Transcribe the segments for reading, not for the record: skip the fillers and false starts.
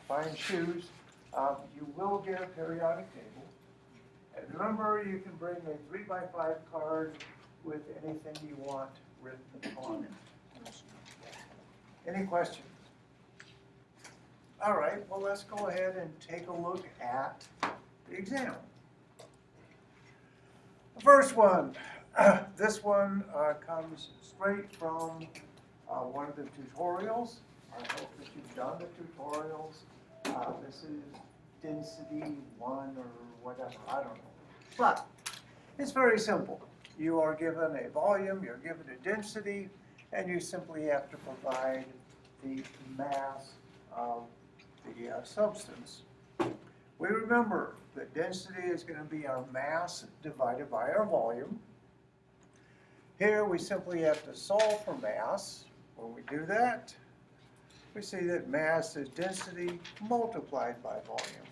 find shoes, you will get a periodic table. And remember, you can bring a 3x5 card with anything you want written on it. Any questions? All right, well, let's go ahead and take a look at the exam. The first one, this one comes straight from one of the tutorials. I hope that you've done the tutorials. This is density 1 or whatever, I don't know. But it's very simple. You are given a volume, you're given a density, and you simply have to provide the mass of the substance. We remember that density is going to be our mass divided by our volume. Here we simply have to solve for mass. When we do that, we see that mass is density multiplied by volume.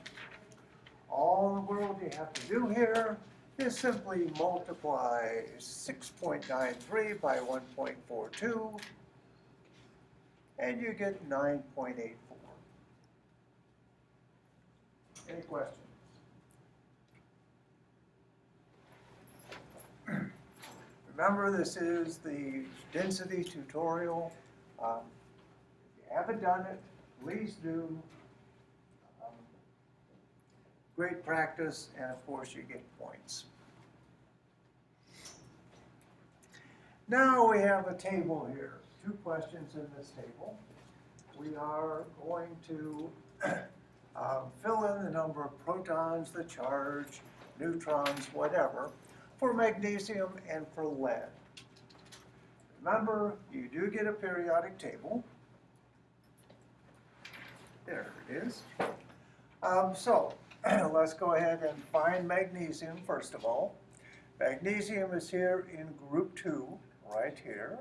All in the world you have to do here is simply multiply 6.93 by 1.42, and you get 9.84. Any questions? Remember, this is the density tutorial. If you haven't done it, please do. Great practice, and of course you get points. Now we have a table here. 2 questions in this table. We are going to fill in the number of protons, the charge, neutrons, whatever, for magnesium and for lead. Remember, you do get a periodic table. There it is. So let's go ahead and find magnesium first of all. Magnesium is here in group 2, right here.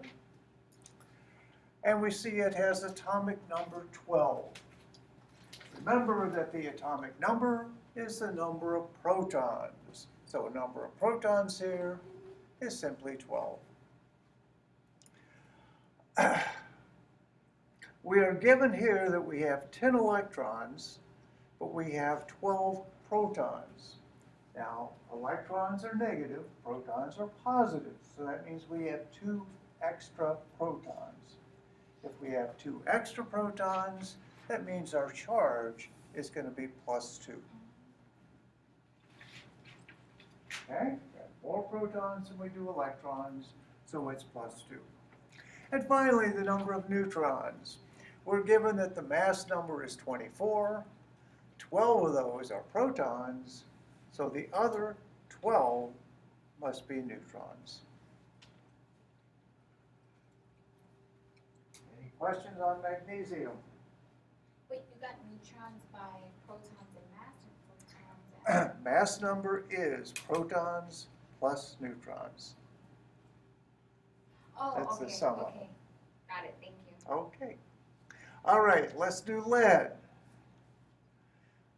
And we see it has atomic number 12. Remember that the atomic number is the number of protons. So a number of protons here is simply 12. We are given here that we have 10 electrons, but we have 12 protons. Now, electrons are negative, protons are positive, so that means we have 2 extra protons. If we have 2 extra protons, that means our charge is going to be +2. Okay, we have more protons than we do electrons, so it's +2. And finally, the number of neutrons. We're given that the mass number is 24. 12 of those are protons, so the other 12 must be neutrons. Any questions on magnesium? Wait, you got neutrons by protons and mass, or protons and... Mass number is protons plus neutrons. Oh, That's okay, the sum of them. okay. Got it, thank you. Okay. All right, let's do lead.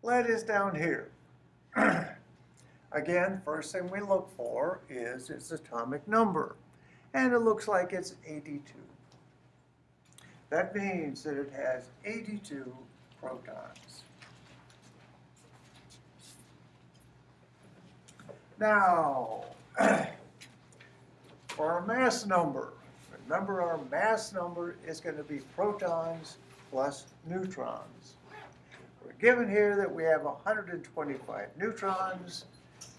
Lead is down here. Again, first thing we look for is its atomic number. And it looks like it's 82. That means that it has 82 protons. Now, for our mass number, remember our mass number is going to be protons plus neutrons. We're given here that we have 125 neutrons.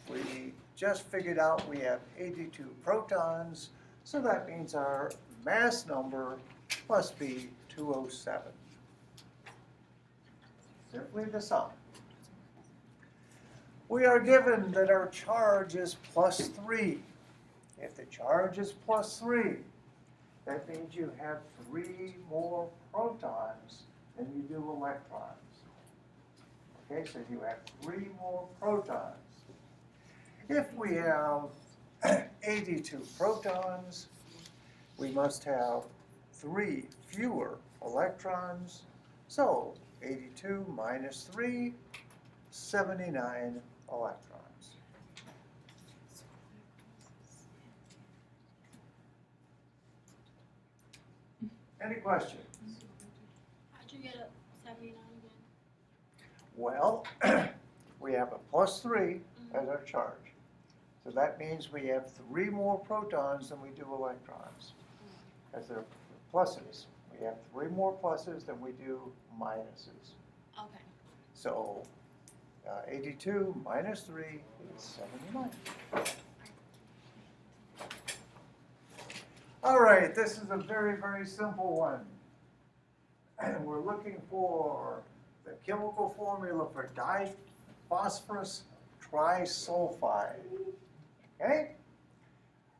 We just figured out we have 82 protons, so that means our mass number must be 207. Simply the sum. We are given that our charge is +3. If the charge is +3, that means you have 3 more protons than you do electrons. Okay, so you have 3 more protons. If we have 82 protons, we must have 3 fewer electrons. So 82 minus 3, 79 electrons. Any questions? How'd you get a 79 again? Well, we have a +3 as our charge. So that means we have 3 more protons than we do electrons, as they're pluses. We have 3 more pluses than we do minuses. Okay. So 82 minus 3 is 79. All right, this is a very, very simple one. And we're looking for the chemical formula for diphosphorus trisulfide. Okay?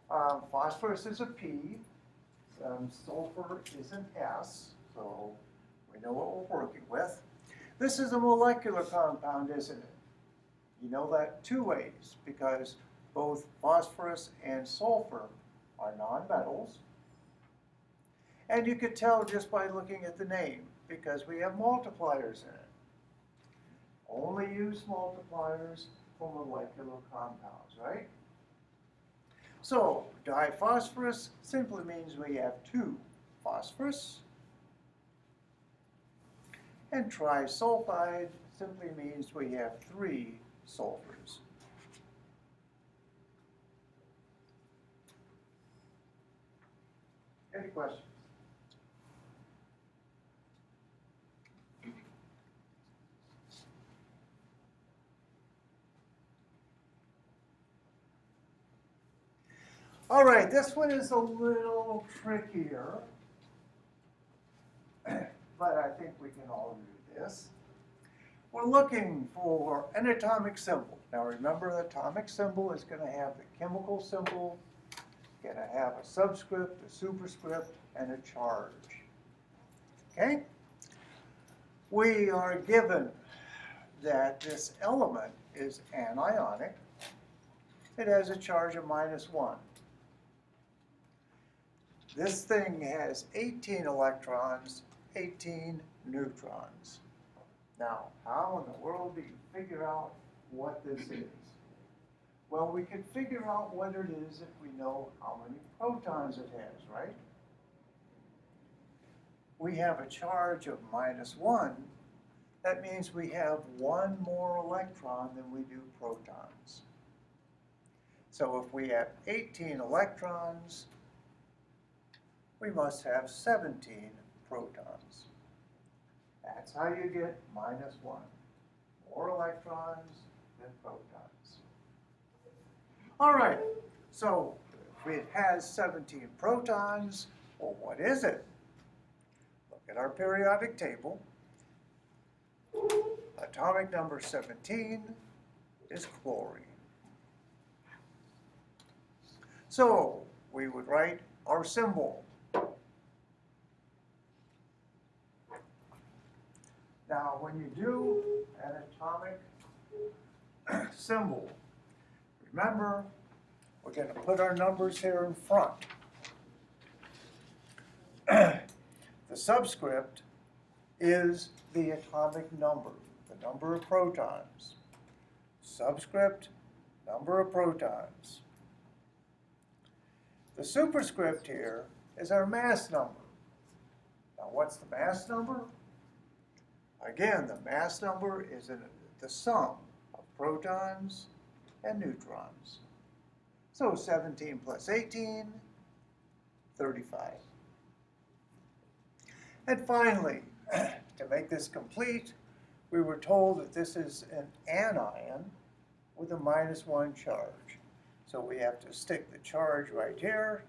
Phosphorus is a P, sulfur is an S, so we know what we're working with. This is a molecular compound, isn't it? You know that 2 ways, because both phosphorus and sulfur are nonmetals. And you could tell just by looking at the name, because we have multipliers in it. Only use multipliers for molecular compounds, right? So, diphosphorus simply means we have 2 phosphorus. And trisulfide simply means we have 3 sulfurs. Any questions? All right, this one is a little trickier, but I think we can all do this. We're looking for an atomic symbol. Now remember, the atomic symbol is going to have the chemical symbol, going to have a subscript, a superscript, and a charge. Okay? We are given that this element is anionic. It has a charge of -1. This thing has 18 electrons, 18 neutrons. Now, how in the world do you figure out what this is? Well, we can figure out what it is if we know how many protons it has, right? We have a charge of -1. That means we have 1 more electron than we do protons. So if we have 18 electrons, we must have 17 protons. That's how you get -1. More electrons than protons. All right, so if it has 17 protons, well, what is it? Look at our periodic table. Atomic number 17 is chlorine. So we would write our symbol. Now, when you do an atomic symbol, remember, we're going to put our numbers here in front. The subscript is the atomic number, the number of protons. Subscript, number of protons. The superscript here is our mass number. Now, what's the mass number? Again, the mass number is the sum of protons and neutrons. So 17 plus 18, 35. And finally, to make this complete, we were told that this is an anion with a -1 charge. So we have to stick the charge right here.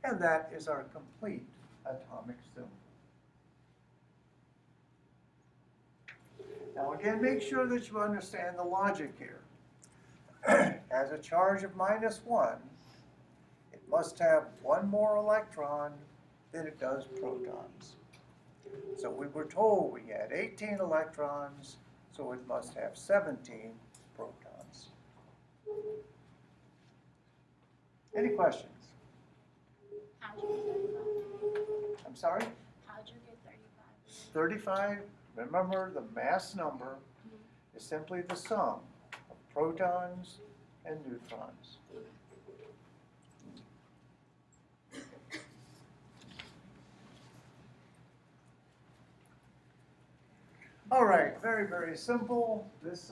And that is our complete atomic symbol. Now again, make sure that you understand the logic here. As a charge of -1, it must have 1 more electron than it does protons. So we were told we had 18 electrons, so it must have 17 protons. Any questions? How'd you get 35? I'm sorry? How'd you get 35? 35, remember the mass number is simply the sum of protons and neutrons. All right, very, very simple. This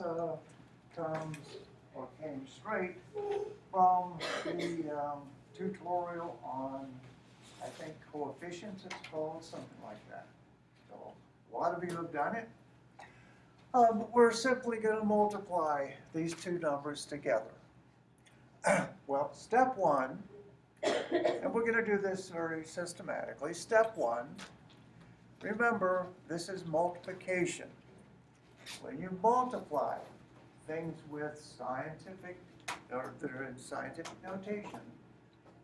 came straight from the tutorial on, I think, coefficients it's called, something like that. So a lot of you have done it. We're simply going to multiply these two numbers together. Well, step one, and we're going to do this very systematically. Step one, remember, this is multiplication. When you multiply things with scientific, or that are in scientific notation,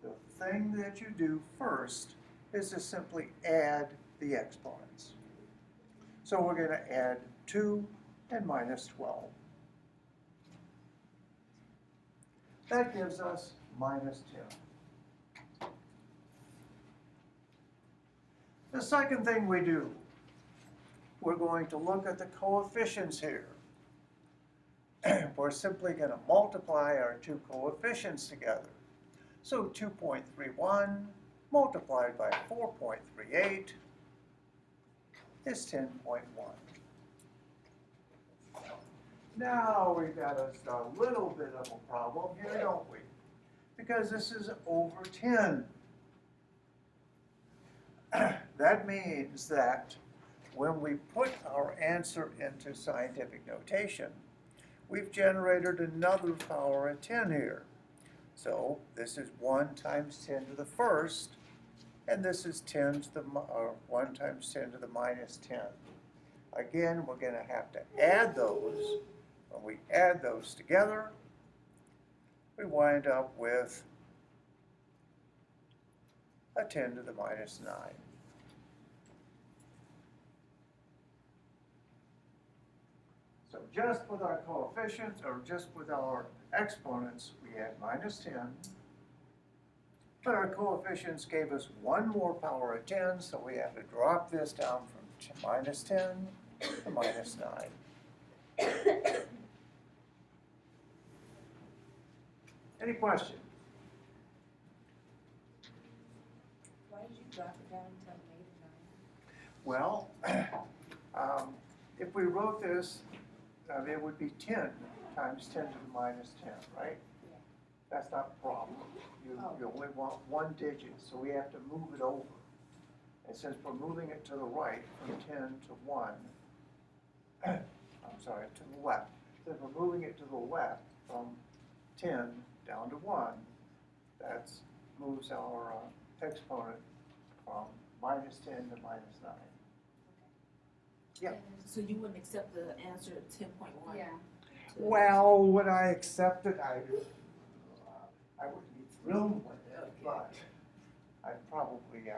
the thing that you do first is to simply add the exponents. So we're going to add 2 and minus 12. That gives us minus 10. The second thing we do, we're going to look at the coefficients here. We're simply going to multiply our two coefficients together. So 2.31 multiplied by 4.38 is 10.1. Now we've got a little bit of a problem here, don't we? Because this is over 10. That means that when we put our answer into scientific notation, we've generated another power of 10 here. So this is 1 times 10 to the first, and this is 1 times 10 to the minus 10. Again, we're going to have to add those. When we add those together, we wind up with a 10 to the minus 9. So just with our coefficients, or just with our exponents, we had minus 10. But our coefficients gave us one more power of 10, so we have to drop this down from minus 10 to minus 9. Any questions? Why did you drop it down to -9? Well, if we wrote this, it would be 10 times 10 to the minus 10, right? Yeah. That's not a problem. You only want one digit, so we have to move it over. And since we're moving it to the right from 10 to 1, I'm sorry, to the left. Since we're moving it to the left from 10 down to 1, that moves our exponent from minus 10 to minus 9. Yeah. So you wouldn't accept the answer of 10.1? Yeah. Well, would I accept it? I wouldn't be thrilled with it, Okay. but I'd probably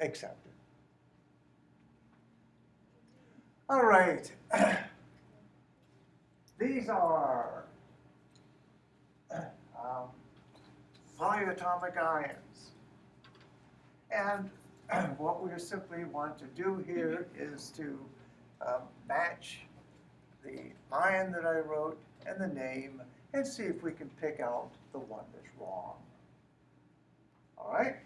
accept it. All right. These are polyatomic ions. And what we simply want to do here is to match the ion that I wrote and the name and see if we can pick out the one that's wrong. All right?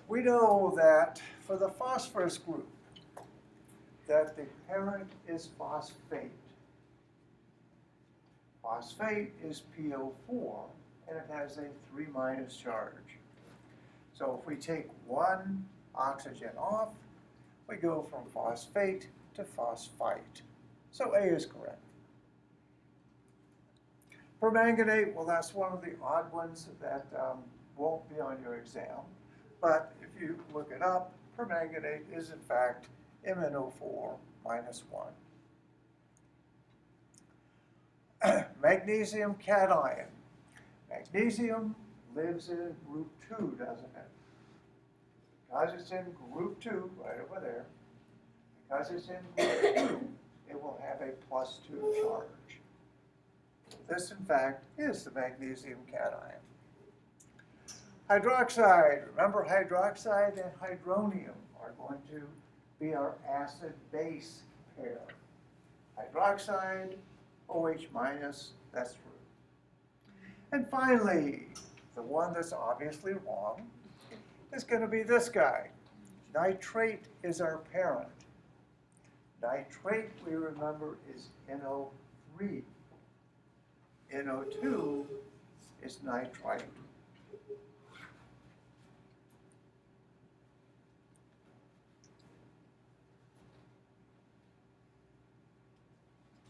We know that for the phosphorus group, that the parent is phosphate. Phosphate is PO4, and it has a 3- charge. So if we take one oxygen off, we go from phosphate to phosphite. So A is correct. Permanganate, well, that's one of the odd ones that won't be on your exam. But if you look it up, permanganate is in fact MnO4 -1. Magnesium cation. Magnesium lives in group 2, doesn't it? Because it's in group 2, right over there, because it's in group 2, it will have a +2 charge. This, in fact, is the magnesium cation. Hydroxide, remember hydroxide and hydronium are going to be our acid-base pair. Hydroxide, OH-, that's true. And finally, the one that's obviously wrong is going to be this guy, Nitrate is our parent. Nitrate, we remember, is NO3. NO2 is nitrite.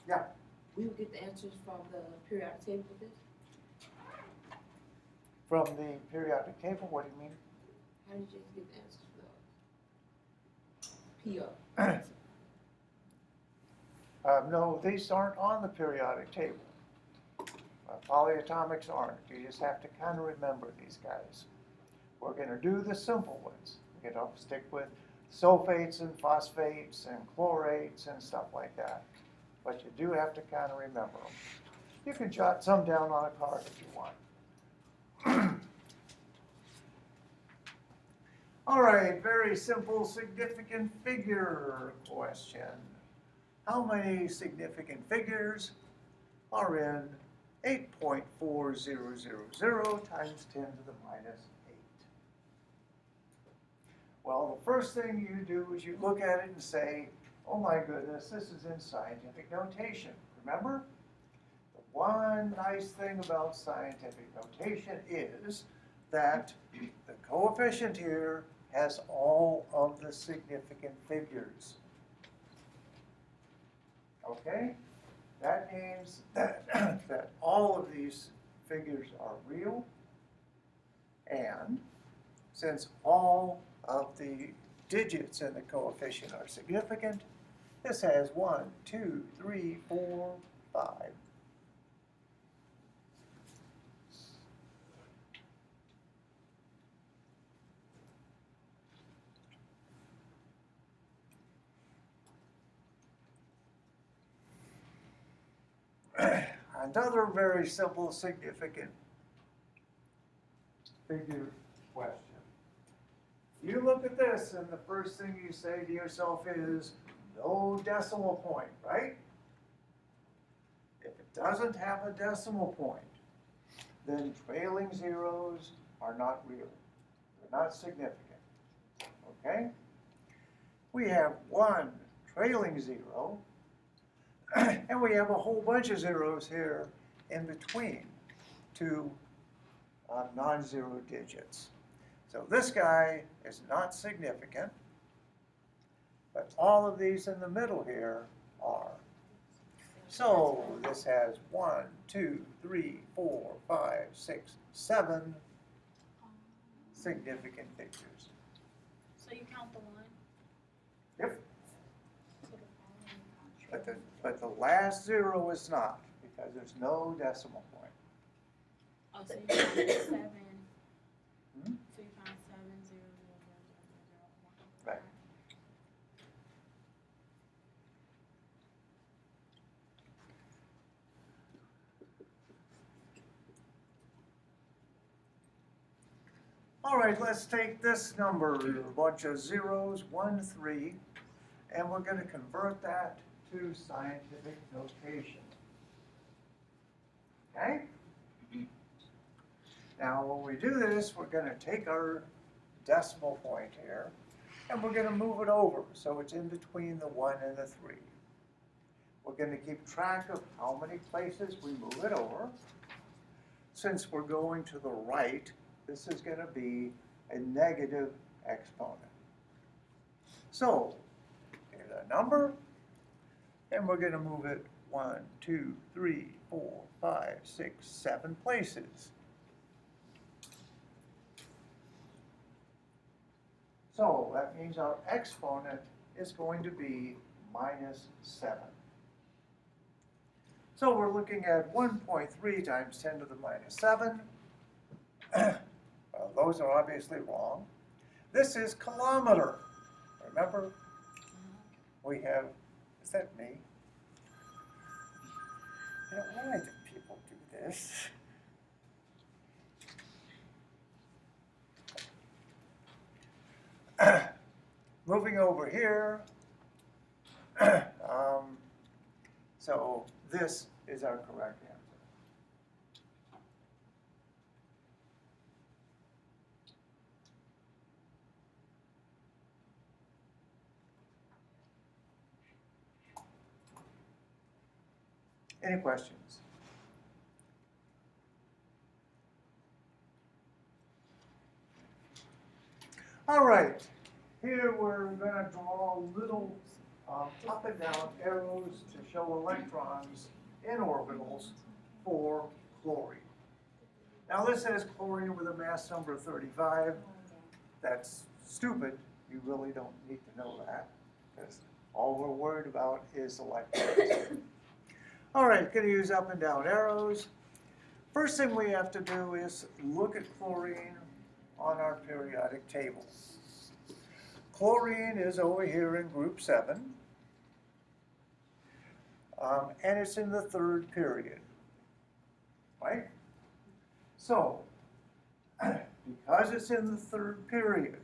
Yeah. We will get the answers from the periodic table with this? From the periodic table, what do you mean? How did you get the answers for those? PR. No, these aren't on the periodic table. Polyatomics aren't. You just have to kind of remember these guys. We're going to do the simple ones. You know, stick with sulfates and phosphates and chlorates and stuff like that. But you do have to kind of remember them. You can jot some down on a card if you want. All right, very simple significant figure question. How many significant figures are in 8.4000 times 10 to the minus 8? Well, the first thing you do is you look at it and say, oh my goodness, this is in scientific notation. Remember? The one nice thing about scientific notation is that the coefficient here has all of the significant figures. Okay? That means that, that all of these figures are real, and since all of the digits in the coefficient are significant, this has 1, 2, 3, 4, 5. Another very simple, significant figure question. You look at this, and the first thing you say to yourself is, no decimal point, right? If it doesn't have a decimal point, then trailing zeros are not real. They're not significant, okay? We have one trailing zero, and we have a whole bunch of zeros here in between two non-zero digits. So this guy is not significant, but all of these in the middle here are. So this has 1, 2, 3, 4, 5, 6, 7 significant figures. So you count the one? Yep. So the following count But the last zero is not, because there's no decimal point. Oh, so you found 7. Hmm? So you found 7, 0, 0, 0, 0, 0, 1. Right. All right, let's take this number, a bunch of zeros, 1, 3, and we're going to convert that to scientific notation. Okay? Now, when we do this, we're going to take our decimal point here, and we're going to move it over so it's in between the 1 and the 3. We're going to keep track of how many places we move it over. Since we're going to the right, this is going to be a negative exponent. So, here's a number, and we're going to move it 1, 2, 3, 4, 5, 6, 7 places. So that means our exponent is going to be minus 7. So we're looking at 1.3 times 10 to the minus 7. Well, those are obviously wrong. This is kilometer. Remember? We have, is that me? You know, why do people do this? Moving over here, so this is our correct answer. Any questions? All right, here we're going to draw little up and down arrows to show electrons in orbitals for chlorine. Now this has chlorine with a mass number of 35. That's stupid. You really don't need to know that, because all we're worried about is electrons. All right, going to use up and down arrows. First thing we have to do is look at chlorine on our periodic table. Chlorine is over here in group 7, and it's in the 3rd period, right? So, because it's in the 3rd period,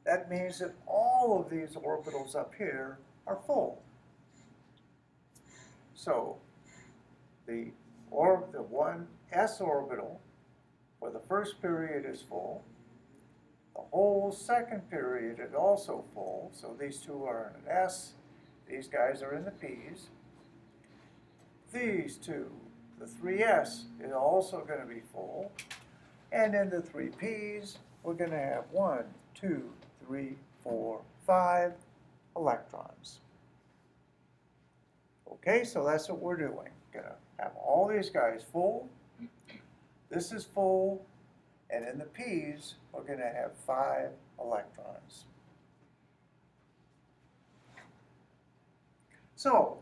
that means that all of these orbitals up here are full. So, the 1s orbital for the 1st period is full. The whole 2nd period is also full, so these two are in an S. These guys are in the P's. These two, the 3s, is also going to be full. And in the 3 P's, we're going to have 1, 2, 3, 4, 5 electrons. Okay, so that's what we're doing. Going to have all these guys full. This is full. And in the P's, we're going to have 5 electrons. So,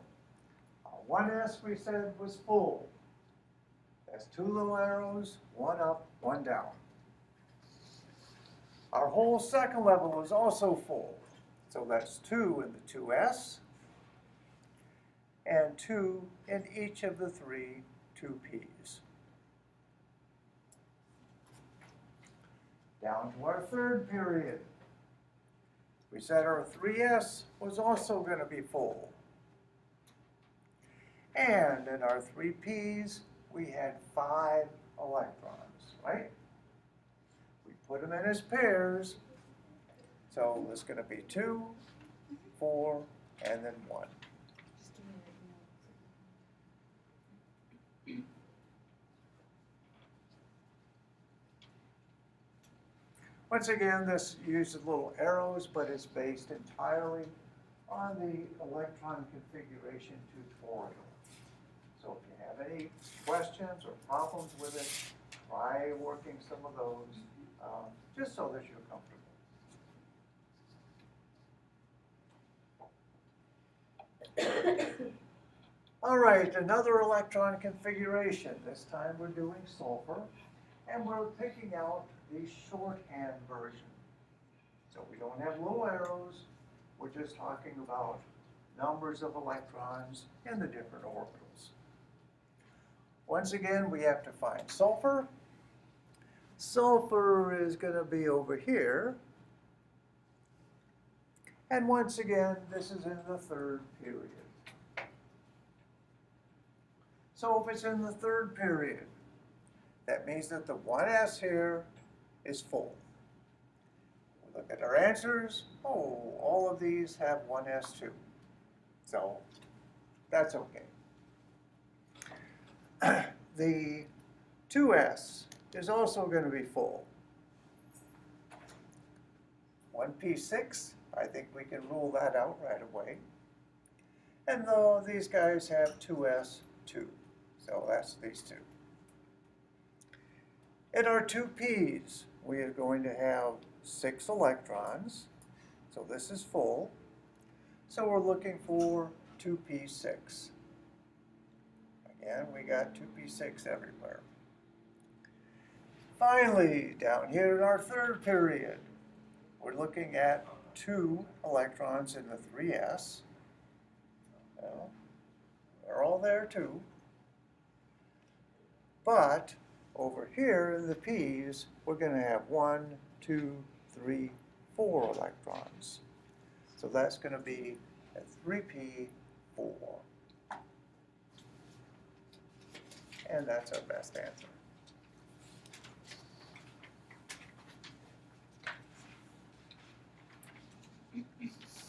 1s we said was full. That's 2 little arrows, 1 up, 1 down. Our whole 2nd level is also full. So that's 2 in the 2s, and 2 in each of the 3 2p's. Down to our 3rd period. We said our 3s was also going to be full. And in our 3 P's, we had 5 electrons, right? We put them in as pairs. So it's going to be 2, 4, and then 1. Once again, this uses little arrows, but it's based entirely on the electron configuration tutorial. So if you have any questions or problems with it, try working some of those, just so that you're comfortable. All right, another electron configuration. This time we're doing sulfur, and we're picking out the shorthand version. So we don't have little arrows, we're just talking about numbers of electrons in the different orbitals. Once again, we have to find sulfur. Sulfur is going to be over here. And once again, this is in the 3rd period. So if it's in the 3rd period, that means that the 1s here is full. We look at our answers. Oh, all of these have 1s too. So that's okay. The 2s is also going to be full. 1p6, I think we can rule that out right away. And though these guys have 2s too. So that's these two. In our 2p's, we are going to have 6 electrons. So this is full. So we're looking for 2p6. Again, we got 2p6 everywhere. Finally, down here in our 3rd period, we're looking at 2 electrons in the 3s. Well, they're all there too. But over here in the p's, we're going to have 1, 2, 3, 4 electrons. So that's going to be a 3p4. And that's our best answer.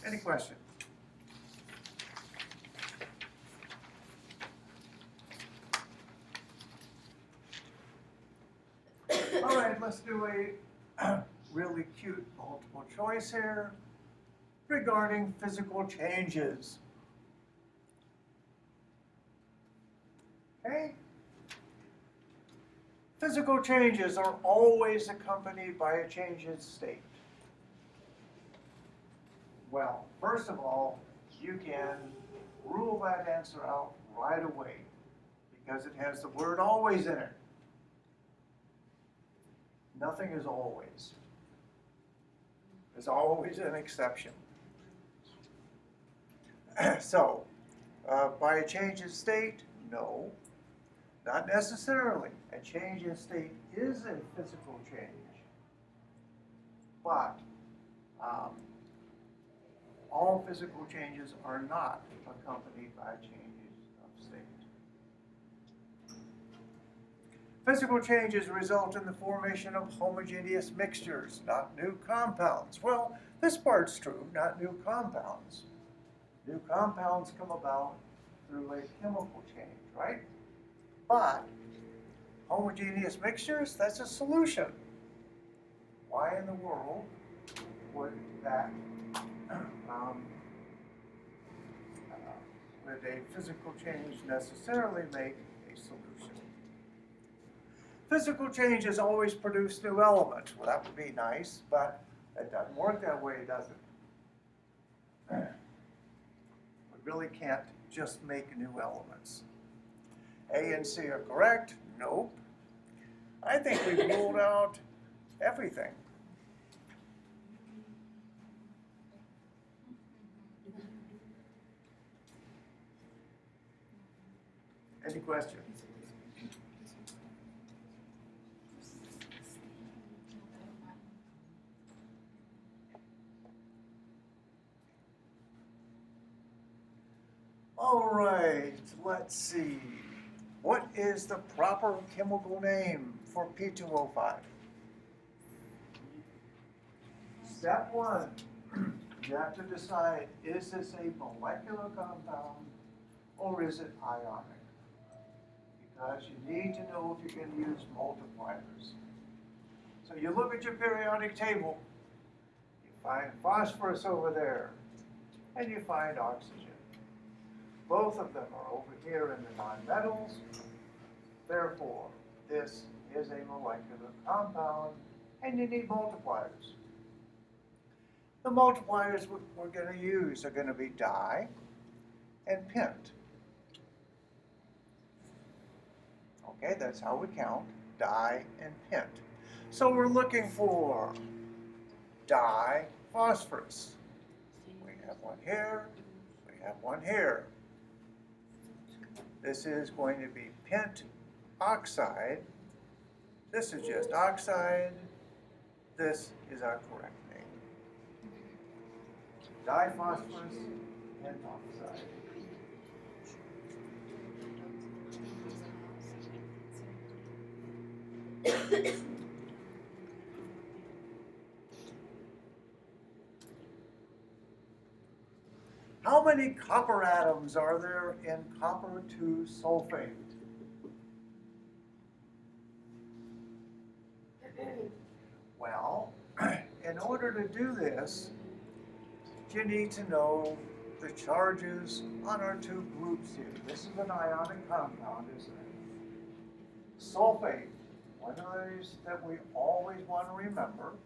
Any questions? let's do a really cute multiple choice here regarding physical changes. Okay? Physical changes are always accompanied by a change in state. Well, first of all, you can rule that answer out right away because it has the word always in it. Nothing is always. There's always an exception. So, by a change in state, no, not necessarily. A change in state is a physical change, but all physical changes are not accompanied by changes of state. Physical changes result in the formation of homogeneous mixtures, not new compounds. Well, this part's true, not new compounds. New compounds come about through a chemical change, right? But homogeneous mixtures, that's a solution. Why in the world would that, would a physical change necessarily make a solution? Physical changes always produce new elements. Well, that would be nice, but it doesn't work that way, does it? We really can't just make new elements. A and C are correct? Nope. I think we've ruled out everything. Any questions? All right, let's see. What is the proper chemical name for P2O5? Step one, you have to decide, is this a molecular compound or is it ionic? Because you need to know if you're going to use multipliers. So you look at your periodic table, you find phosphorus over there, and you find oxygen. Both of them are over here in the nonmetals. Therefore, this is a molecular compound, and you need multipliers. The multipliers we're going to use are going to be di and pent. Okay, that's how we count, di and pent. So we're looking for diphosphorus. We have one here, we have one here. This is going to be pent oxide. This is just oxide. This is our correct name. Diphosphorus and oxide. How many copper atoms are there in copper 2 sulfate? Well, in order to do this, you need to know the charges on our two groups here. This is an ionic compound, isn't it? Sulfate, one of those that we always want to remember,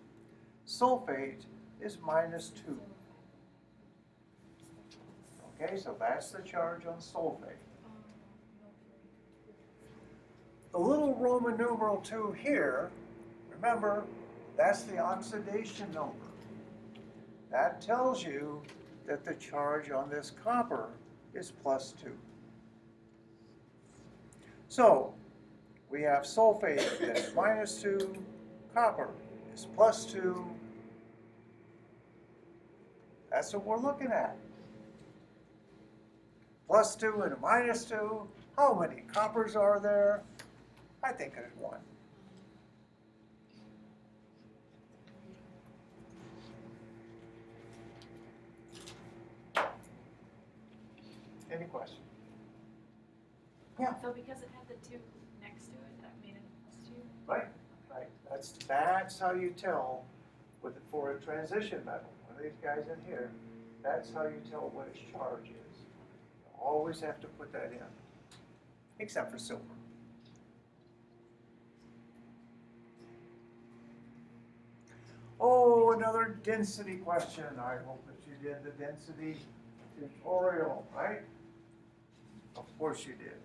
sulfate is -2. Okay, so that's the charge on sulfate. The little Roman numeral 2 here, remember, that's the oxidation number. That tells you that the charge on this copper is +2. So, we have sulfate that's -2, copper is +2. That's what we're looking at. +2 and a -2. How many coppers are there? I think there's one. Any question? Yeah. So because it had the 2 next to it, that made it +2? Right, right. That's That's how you tell for a transition metal. One of these guys in here, that's how you tell what its charge is. You always have to put that in, except for silver. Oh, another density question. I hope that you did the density tutorial, right? Of course you did.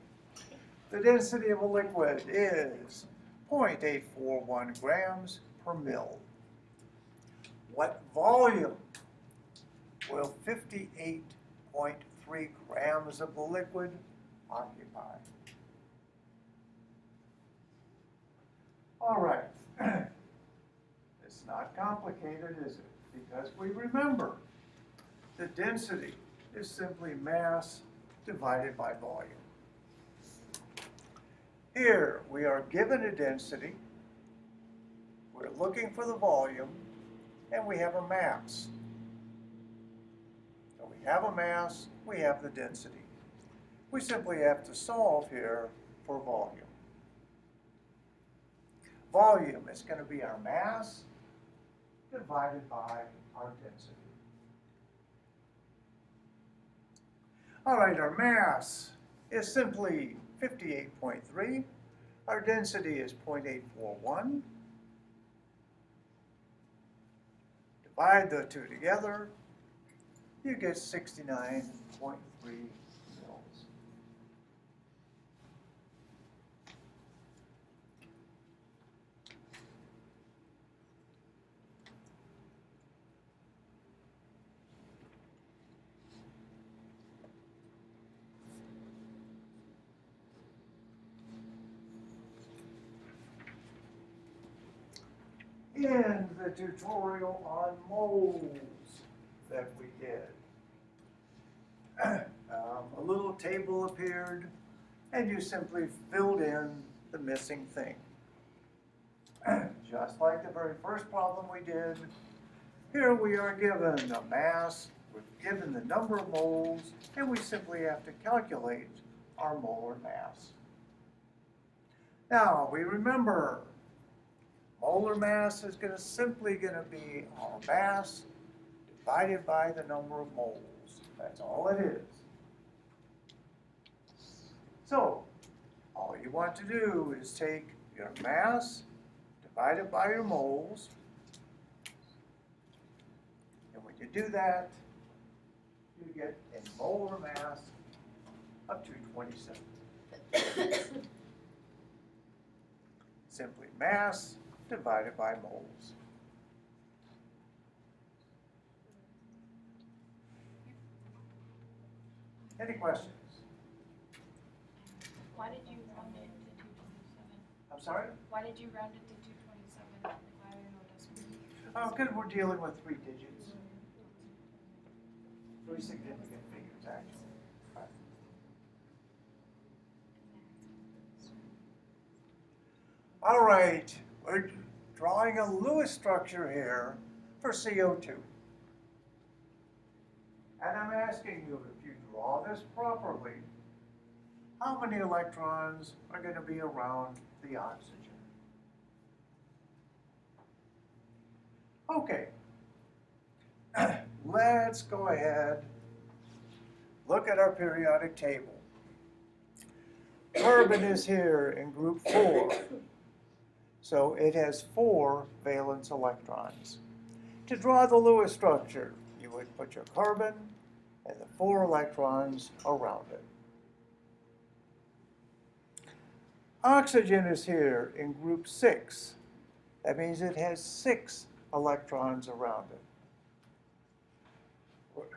The density of a liquid is 0.841 grams per mil. What volume will 58.3 grams of the liquid occupy? All right. It's not complicated, is it? Because we remember the density is simply mass divided by volume. Here we are given a density, we're looking for the volume, and we have a mass. So we have a mass, we have the density. We simply have to solve here for volume. Volume is going to be our mass divided by our density. All right, our mass is simply 58.3. Our density is 0.841. Divide the two together, you get 69.3 mils. In the tutorial on moles that we did, a little table appeared and you simply filled in the missing thing. Just like the very first problem we did, here we are given a mass, we're given the number of moles, and we simply have to calculate our molar mass. Now, we remember molar mass is simply going to be our mass divided by the number of moles. That's all it is. So, all you want to do is take your mass divided by your moles. And when you do that, you get a molar mass of 227. Simply mass divided by moles. Any questions? Why did you round it to 227? I'm sorry? Why did you round it to 227? Like, why are no decimal? Oh, because we're dealing with 3 digits. 3 significant figures, actually. Right. All right, we're drawing a Lewis structure here for CO2. And I'm asking you, if you draw this properly, how many electrons are going to be around the oxygen? Okay, let's go ahead, look at our periodic table. Carbon is here in group 4, so it has 4 valence electrons. To draw the Lewis structure, you would put your carbon and the 4 electrons around it. Oxygen is here in group 6. That means it has 6 electrons around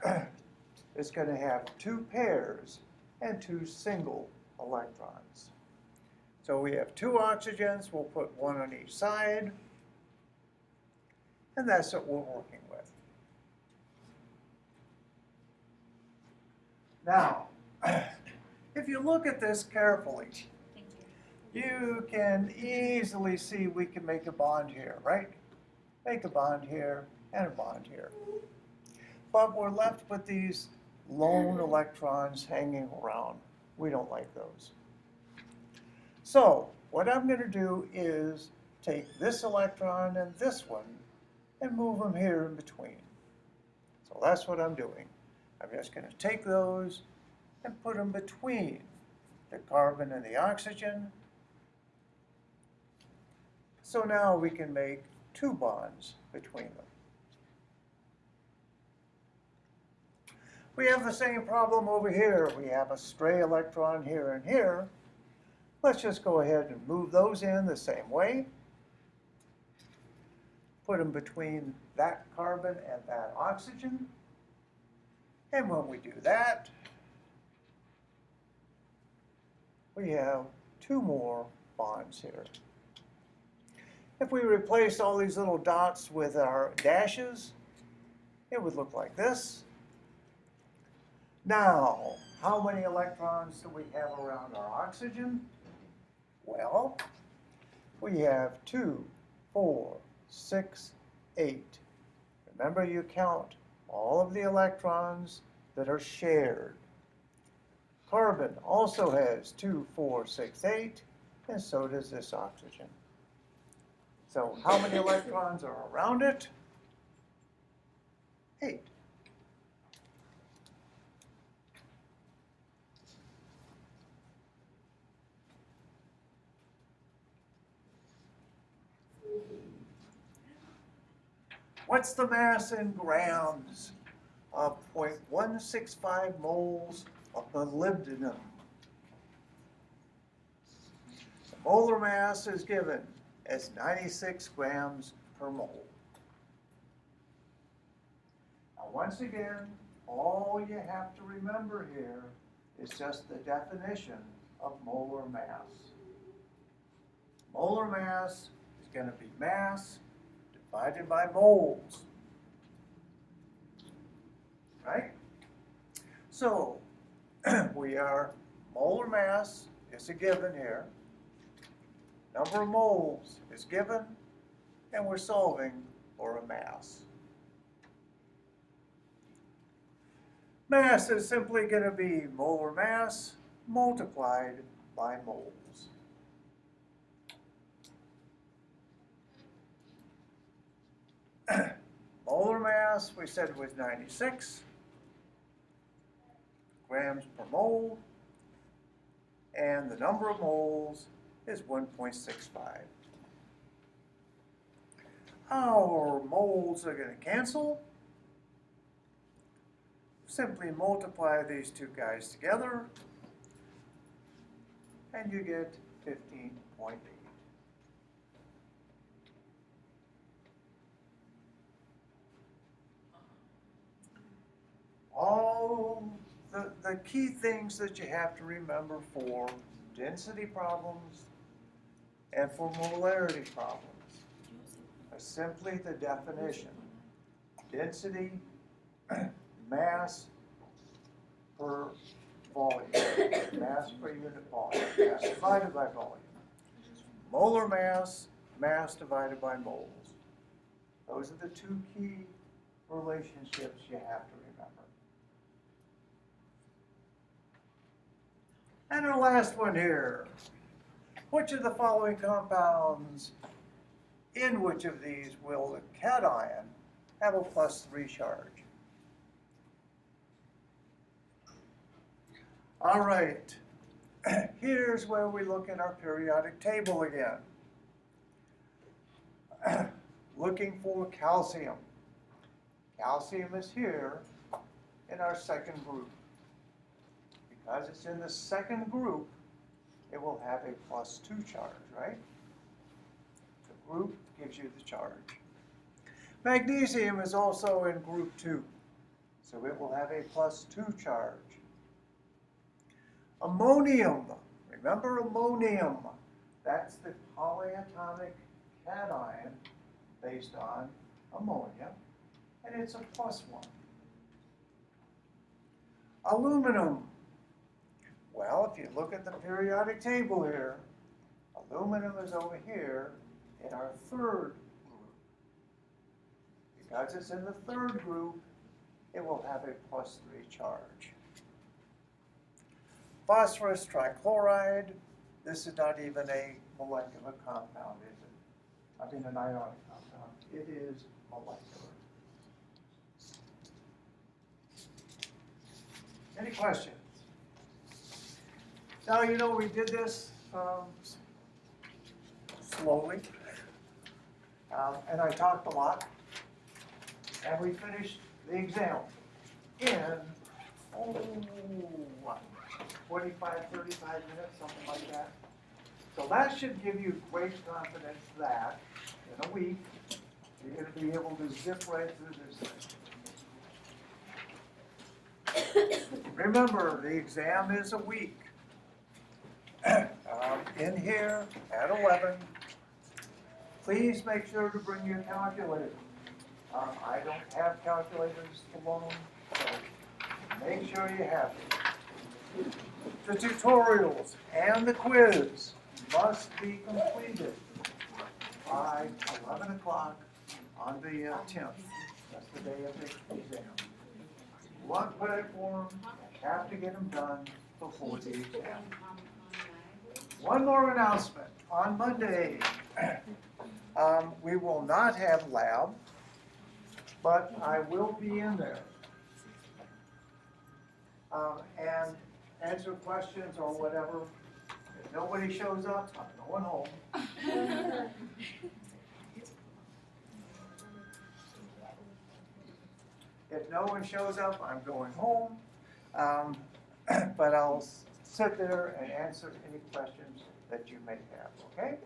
it. It's going to have 2 pairs and 2 single electrons. So we have 2 oxygens, we'll put 1 on each side, and that's what we're working with. Now, if you look at this carefully, you can easily see we can make a bond here, right? Make a bond here and a bond here. But we're left with these lone electrons hanging around. We don't like those. So what I'm going to do is take this electron and this one and move them here in between. So that's what I'm doing. I'm just going to take those and put them between the carbon and the oxygen. So now we can make 2 bonds between them. We have the same problem over here. We have a stray electron here and here. Let's just go ahead and move those in the same way. Put them between that carbon and that oxygen. And when we do that, we have 2 more bonds here. If we replace all these little dots with our dashes, it would look like this. Now, how many electrons do we have around our oxygen? Well, we have 2, 4, 6, 8. Remember, you count all of the electrons that are shared. Carbon also has 2, 4, 6, 8, and so does this oxygen. So how many electrons are around it? 8. What's the mass in grams of 0.165 moles of molybdenum? The molar mass is given as 96 grams per mole. Now, once again, all you have to remember here is just the definition of molar mass. Molar mass is going to be mass divided by moles, right? So we are, molar mass is a given here. Number of moles is given, and we're solving for a mass. Mass is simply going to be molar mass multiplied by moles. Molar mass, we said, was 96 grams per mole, and the number of moles is 1.65. Our moles are going to cancel. Simply multiply these two guys together, and you get 15.8. All the key things that you have to remember for density problems and for molarity problems are simply the definition. Density, mass per volume, mass per unit volume, mass divided by volume. Molar mass, mass divided by moles. Those are the 2 key relationships you have to remember. And our last one here. Which of the following compounds, in which of these will the cation have a +3 charge? All right, here's where we look at our periodic table again. Looking for calcium. Calcium is here in our second group. Because it's in the second group, it will have a +2 charge, right? The group gives you the charge. Magnesium is also in group 2, so it will have a +2 charge. Ammonium, remember ammonium, that's the polyatomic cation based on ammonia, and it's a +1. Aluminum, well, if you look at the periodic table here, aluminum is over here in our third group. Because it's in the third group, it will have a +3 charge. Phosphorus trichloride, this is not even a molecular compound, is it? an ionic compound. It is molecular. Any questions? Now, you know, we did this slowly, and I talked a lot, and we finished the exam in, 25, 35 minutes, something like that. So that should give you great confidence that in a week, you're going to be able to zip right through this thing. Remember, the exam is a week. In here at 11, please make sure to bring your calculator. I don't have calculators alone, so make sure you have it. The tutorials and the quiz must be completed by 11 o'clock on the 10th. That's the day of the exam. You want credit for them, have to get them done before the exam. One more announcement. On Monday, we will not have lab, but I will be in there. And answer questions or whatever. If nobody shows up, I'm going home. If no one shows up, I'm going home. But I'll sit there and answer any questions that you may have, okay?